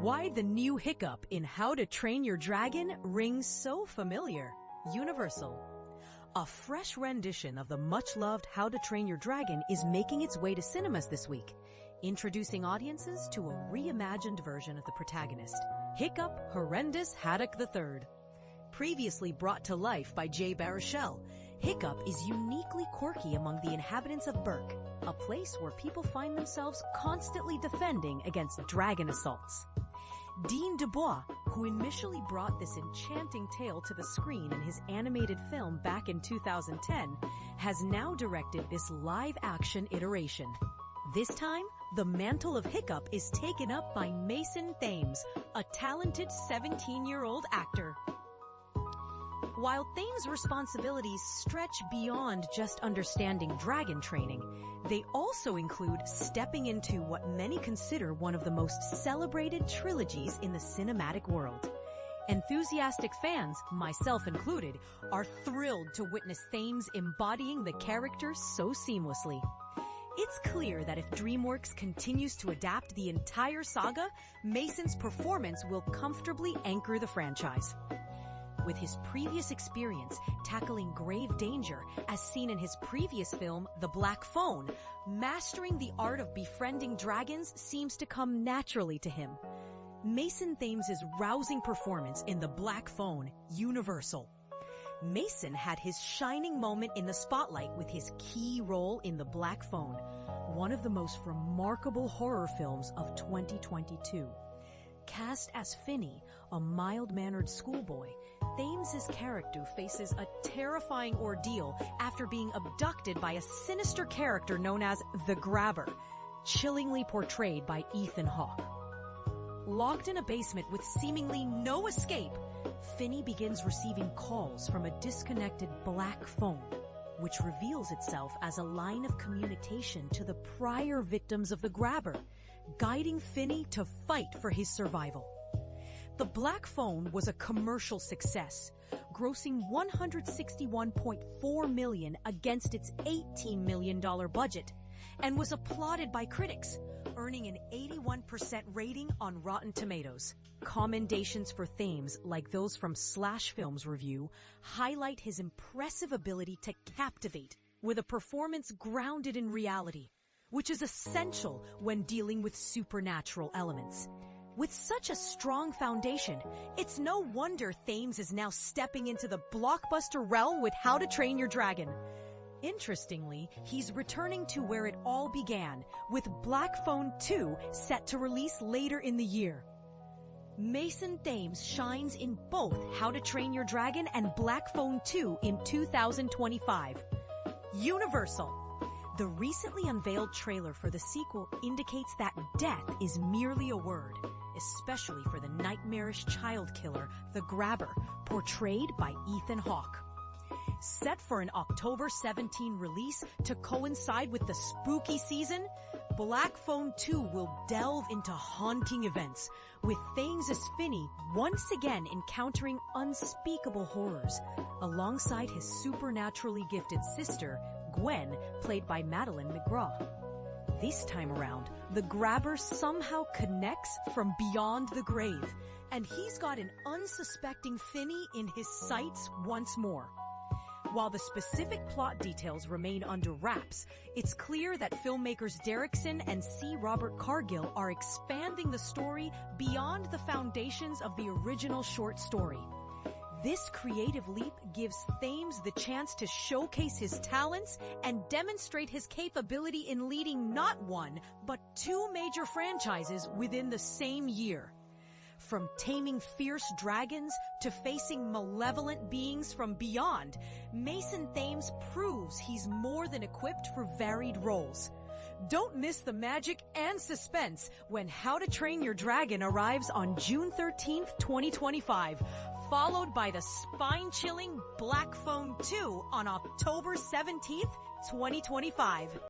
Why the new Hiccup in How to Train Your Dragon rings so familiar. Universal. A fresh rendition of the much-loved How to Train Your Dragon is making its way to cinemas this week, introducing audiences to a reimagined version of the protagonist, Hiccup Horrendous Haddock III. Previously brought to life by Jay Baruchel, Hiccup is uniquely quirky among the inhabitants of Burke, a place where people find themselves constantly defending against dragon assaults. Dean Dubois, who initially brought this enchanting tale to the screen in his animated film back in 2010, has now directed this live-action iteration. This time, the mantle of Hiccup is taken up by Mason Thames, a talented 17-year-old actor. While Thames' responsibilities stretch beyond just understanding dragon training, they also include stepping into what many consider one of the most celebrated trilogies in the cinematic world. Enthusiastic fans, myself included, are thrilled to witness Thames embodying the character so seamlessly. It's clear that if DreamWorks continues to adapt the entire saga, Mason's performance will comfortably anchor the franchise. With his previous experience tackling grave danger, as seen in his previous film, The Black Phone, mastering the art of befriending dragons seems to come naturally to him. Mason Thames' rousing performance in The Black Phone, Universal. Mason had his shining moment in the spotlight with his key role in The Black Phone, one of the most remarkable horror films of 2022. Cast as Finney, a mild-mannered schoolboy, Thames' character faces a terrifying ordeal after being abducted by a sinister character known as the Grabber, chillingly portrayed by Ethan Hawke. Locked in a basement with seemingly no escape, Finney begins receiving calls from a disconnected black phone, which reveals itself as a line of communication to the prior victims of the Grabber, guiding Finney to fight for his survival. The Black Phone was a commercial success, grossing $161.4 million against its $18 million budget, and was applauded by critics, earning an 81% rating on Rotten Tomatoes. Commendations for Thames, like those from Slash Films Review, highlight his impressive ability to captivate with a performance grounded in reality, which is essential when dealing with supernatural elements. With such a strong foundation, it's no wonder Thames is now stepping into the blockbuster realm with How to Train Your Dragon. Interestingly, he's returning to where it all began, with Black Phone 2 set to release later in the year. Mason Thames shines in both How to Train Your Dragon and Black Phone 2 in 2025. Universal. The recently unveiled trailer for the sequel indicates that death is merely a word, especially for the nightmarish child killer, the Grabber, portrayed by Ethan Hawke. Set for an October 17 release to coincide with the spooky season, Black Phone 2 will delve into haunting events, with Thames as Finney once again encountering unspeakable horrors, alongside his supernaturally gifted sister, Gwen, played by Madeline McGraw. This time around, the Grabber somehow connects from beyond the grave, and he's got an unsuspecting Finney in his sights once more. While the specific plot details remain under wraps, it's clear that filmmakers Derrickson and C. Robert Cargill are expanding the story beyond the foundations of the original short story. This creative leap gives Thames the chance to showcase his talents and demonstrate his capability in leading not one, but two major franchises within the same year. From taming fierce dragons to facing malevolent beings from beyond, Mason Thames proves he's more than equipped for varied roles. Don't miss the magic and suspense when How to Train Your Dragon arrives on June 13th, 2025, followed by the spine-chilling Black Phone 2 on October 17th, 2025.